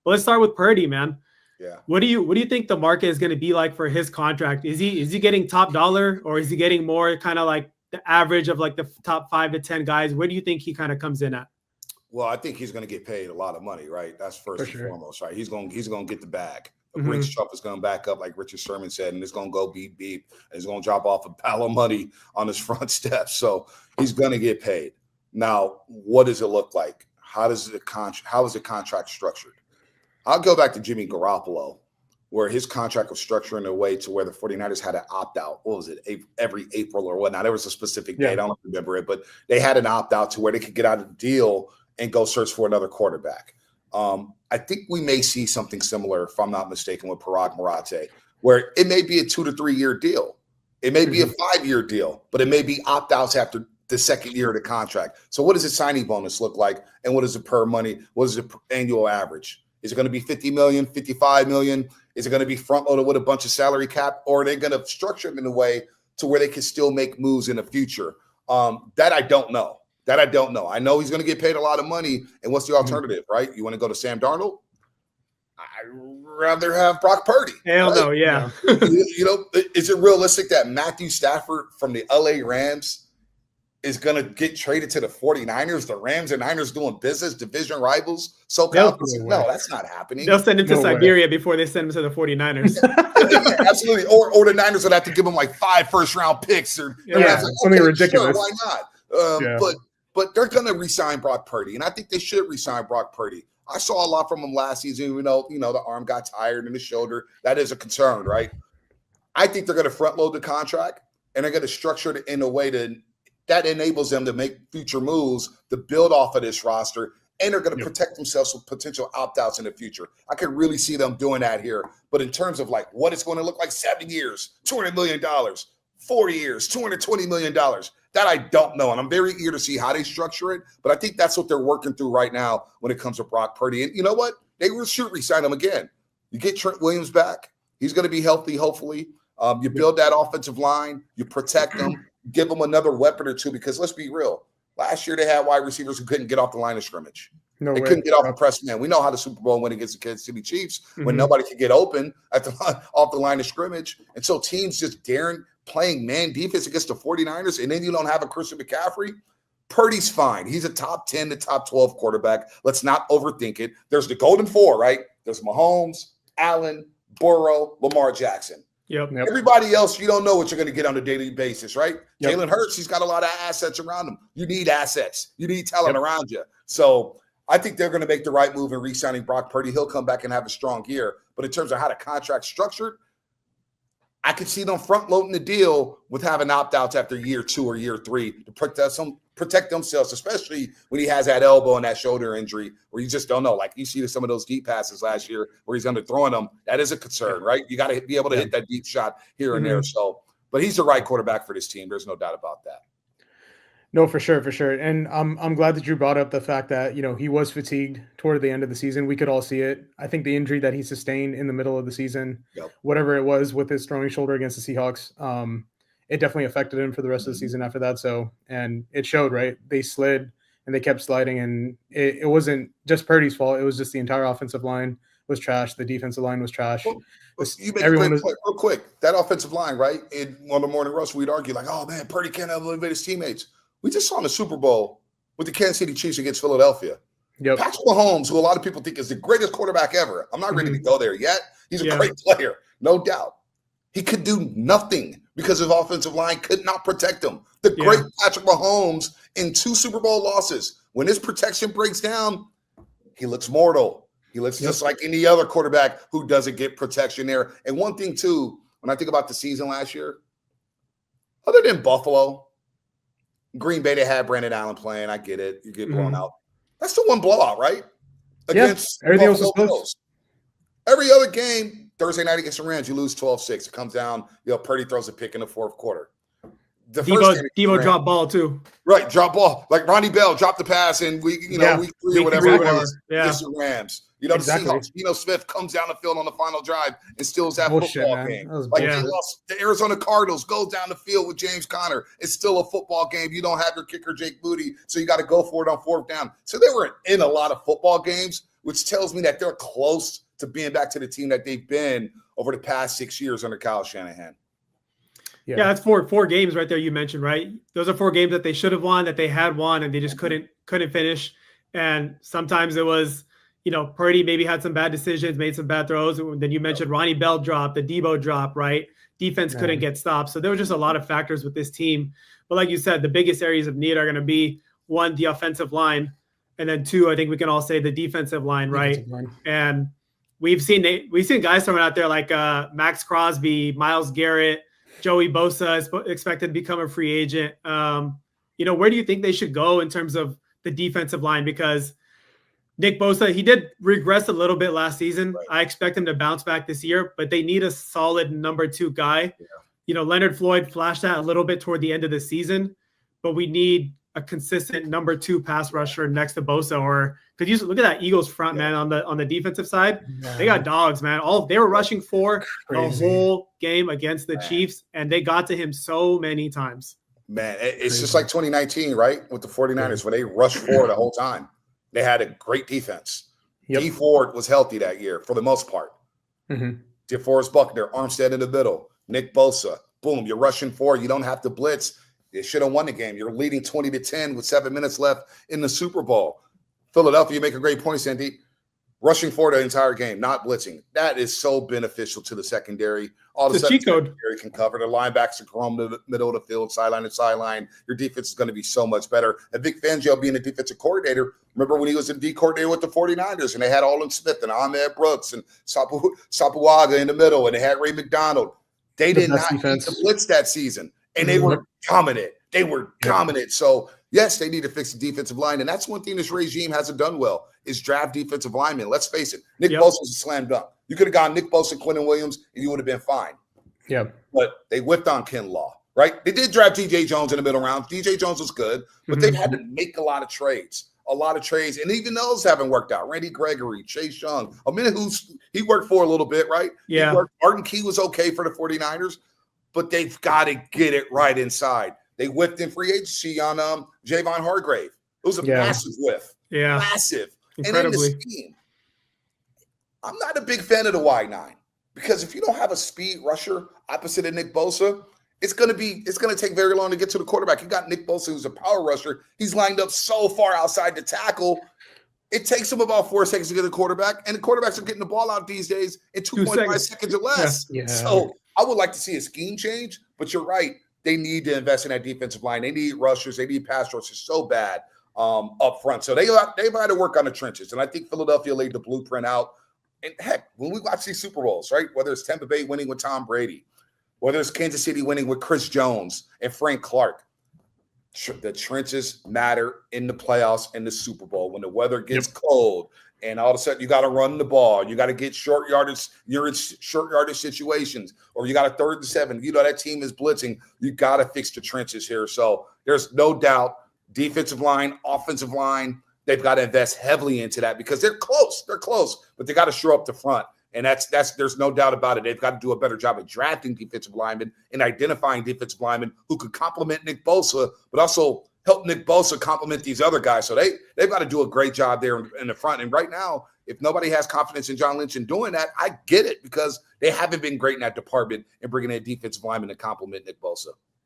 Well, let's start with Purdy, man. Yeah. What do you think the market is going to be like for his contract? Is he getting top dollar, or is he getting more kind of like the average of like the top 5 to 10 guys? Where do you think he kind of comes in at? Well, I think he's going to get paid a lot of money, right? That's first and foremost, right? He's going to get the bag. The Brinks truck is going to back up, like Richard Sherman said, and it's going to go beep beep. And he's going to drop off a pile of money on his front steps. So he's going to get paid. Now, what does it look like? How is the contract structured? I'll go back to Jimmy Garoppolo, where his contract was structured in a way to where the 49ers had an opt-out. What was it? Every April or whatnot. There was a specific date. I don't remember it, but they had an opt-out to where they could get out of the deal and go search for another quarterback. I think we may see something similar, if I'm not mistaken, with Parag Marate, where it may be a 2 to 3 year deal. It may be a 5-year deal, but it may be opt-outs after the second year of the contract. So what does the signing bonus look like? And what is it per money? What is the annual average? Is it going to be 50 million, 55 million? Is it going to be front loaded with a bunch of salary cap, or are they going to structure it in a way to where they can still make moves in the future? That I don't know. I know he's going to get paid a lot of money. And what's the alternative, right? You want to go to Sam Darnold? I'd rather have Brock Purdy. Hell right? no, yeah. Is it realistic that Matthew Stafford from the LA Rams is going to get traded to the 49ers? The Rams and Niners doing business, division rivals. No, that's not happening. They'll send him to Siberia before they send him to the 49ers. Absolutely. Or the Niners would have to give him like 5 first-round picks. Or something ridiculous. Sure, why not? But they're going to re-sign Brock Purdy, and I think they should re-sign Brock Purdy. I saw a lot from him last season. The arm got tired and the shoulder. That is a concern, right? I think they're going to front-load the contract, and they're going to structure it in a way that enables them to make future moves to build off of this roster, and they're going to protect themselves from potential opt-outs in the future. I could really see them doing that here. But in terms of like what it's going to look like, 7 years, $200 million, 4 years, $220 million, that I don't know. And I'm very eager to see how they structure it. But I think that's what they're working through right now when it comes to Brock Purdy. And you know what? They should re-sign him again. You get Trent Williams back. He's going to be healthy, hopefully. You build that offensive line. You protect them. Give them another weapon or two, because let's be real. Last year they had wide receivers who couldn't get off the line of scrimmage. They couldn't get off the press man. We know how the Super Bowl went against the Kansas City Chiefs when nobody could get open off the line of scrimmage. And so teams just daring playing man defense against the 49ers, and then you don't have a Christian McCaffrey. Purdy's fine. He's a top 10 to top 12 quarterback. Let's not overthink it. There's the golden four, right? There's Mahomes, Allen, Burrow, Lamar Jackson. Yep. Everybody else, you don't know what you're going to get on a daily basis, right? Jalen Hurts, he's got a lot of assets around him. You need assets. You need talent around you. So I think they're going to make the right move in re-signing Brock Purdy. He'll come back and have a strong year. But in terms of how the contract's structured, I could see them front-loading the deal with having opt-outs after year 2 or year 3 to protect themselves, especially when he has that elbow and that shoulder injury where you just don't know. Like you see some of those deep passes last year where he's underthrowing them. That is a concern, right? You got to be able to hit that deep shot here and there. So, but he's the right quarterback for this team. There's no doubt about that. No, for sure. And I'm glad that you brought up the fact that, he was fatigued toward the end of the season. We could all see it. I think the injury that he sustained in the middle of the season, whatever it was with his throwing shoulder against the Seahawks, it definitely affected him for the rest of the season after that. So, and it showed, right? They slid and they kept sliding, and it wasn't just Purdy's fault. It was just the entire offensive line was trash. The defensive line was trash. Well, you make a great point real quick. That offensive line, right? On the morning rush, we'd argue like, oh man, Purdy can't elevate his teammates. We just saw in the Super Bowl with the Kansas City Chiefs against Philadelphia. Patrick Mahomes, who a lot of people think is the greatest quarterback ever. I'm not ready to go there yet. He's a great player, no doubt. He could do nothing because his offensive line could not protect him. The great Patrick Mahomes in 2 Super Bowl losses, when his protection breaks down, he looks mortal. He looks just like any other quarterback who doesn't get protection there. And one thing, too, when I think about the season last year, other than Buffalo, Green Bay, they had Brandon Allen playing. I get it. You get blown out. That's the one blowout, right? Against everything else was close. Every other game, Thursday night against the Rams, you lose 12-6. It comes down, Purdy throws a pick in the 4th quarter. Debo dropped ball too. Right, drop ball. Like Ronnie Bell dropped the pass in week 3 or whatever it was against the Rams. The Seahawks, Smith comes down the field on the final drive and steals that football game. They lost. The Arizona Cardinals goes down the field with James Conner. It's still a football game. You don't have your kicker, Jake Booty, so you got to go for it on 4th down. So they were in a lot of football games which tells me that they're close to being back to the team that they've been over the past 6 years under Kyle Shanahan. Yeah, that's four games right there you mentioned, right? Those are 4 games that they should have won, that they had won, and they just couldn't finish. And sometimes it was, Purdy maybe had some bad decisions, made some bad throws. Then you mentioned Ronnie Bell drop, the Debo drop, right? Defense couldn't get stopped. So there were just a lot of factors with this team. But like you said, the biggest areas of need are going to be, 1, the offensive line, and then 2, I think we can all say the defensive line, right? And we've seen guys throwing out there like Max Crosby, Myles Garrett, Joey Bosa is expected to become a free agent. Where do you think they should go in terms of the defensive line? Because Nick Bosa, he did regress a little bit last season. Right. I expect him to bounce back this year, but they need a solid number 2 guy. Yeah. Leonard Floyd flashed that a little bit toward the end of the season, but we need a consistent number 2 pass rusher next to Bosa. Or could you look at that Eagles front, man, on the defensive side? Yeah. They got dogs, man. They were rushing 4 the whole game against the Chiefs, and they got to him so many times. Man, it's just like 2019, right? With the 49ers, where they rushed 4 the whole time. They had a great defense. Yep. D Ford was healthy that year for the most part. DeForest Buckner, Armstead in the middle, Nick Bosa. Boom, you're rushing 4. You don't have to blitz. They should have won the game. You're leading 20-10 with 7 minutes left in the Super Bowl. Philadelphia, you make a great point, Sandy. Rushing 4 the entire game, not blitzing. That is so beneficial to the secondary. All of a sudden, the secondary can cover. The linebackers can roam the middle of the field, sideline to sideline. Your defense is going to be so much better. And Vic Fangio being a defensive coordinator, remember when he was a D coordinator with the 49ers, and they had Olin Smith and Ahmed Brooks and Sapuaga in the middle, and they had Ray McDonald. They did not need to blitz that season, and they were dominant. They were dominant. So, yes, they need to fix the defensive line, and that's one thing this regime hasn't done well is draft defensive linemen. Let's face it. Nick Bosa was a slam dunk. You could have gone Nick Bosa, Quentin Williams, and you would have been fine. Yeah. But they whipped on Ken Law, right? They did draft DJ Jones in the middle round. DJ Jones was good, but they've had to make a lot of trades. And even those haven't worked out. Randy Gregory, Chase Young, he worked for a little bit, right? Yeah. Martin Key was okay for the 49ers, but they've got to get it right inside. They whipped in free agency on Javon Hargrave. It was a massive whiff. Yeah. Massive. Incredibly. And in the scheme, I'm not a big fan of the wide 9 because if you don't have a speed rusher opposite of Nick Bosa, it's going to take very long to get to the quarterback. You got Nick Bosa, who's a power rusher. He's lined up so far outside the tackle. It takes him about 4 seconds to get to the quarterback, and the quarterbacks are getting the ball out these days in 2.5 seconds or less. Yeah. So I would like to see a scheme change, but you're right. They need to invest in that defensive line. They need rushers. They need pass rushers so bad up front. So they've had to work on the trenches. And I think Philadelphia laid the blueprint out. And heck, when we watch these Super Bowls, right, whether it's Tampa Bay winning with Tom Brady, whether it's Kansas City winning with Chris Jones and Frank Clark, the trenches matter in the playoffs and the Super Bowl. When the weather gets cold and all of a sudden you got to run the ball, you got to get short yardage, you're in short yardage situations, or you got a 3rd and 7, that team is blitzing, you got to fix the trenches here. So there's no doubt defensive line, offensive line, they've got to invest heavily into that because they're close, but they got to shore up the front. And that's there's no doubt about it. They've got to do a better job at drafting defensive linemen and identifying defensive linemen who could complement Nick Bosa, but also help Nick Bosa complement these other guys. So they've got to do a great job there in the front. And right now, if nobody has confidence in John Lynch in doing that, I get it because they haven't been great in that department and bringing in defensive linemen to complement Nick Bosa.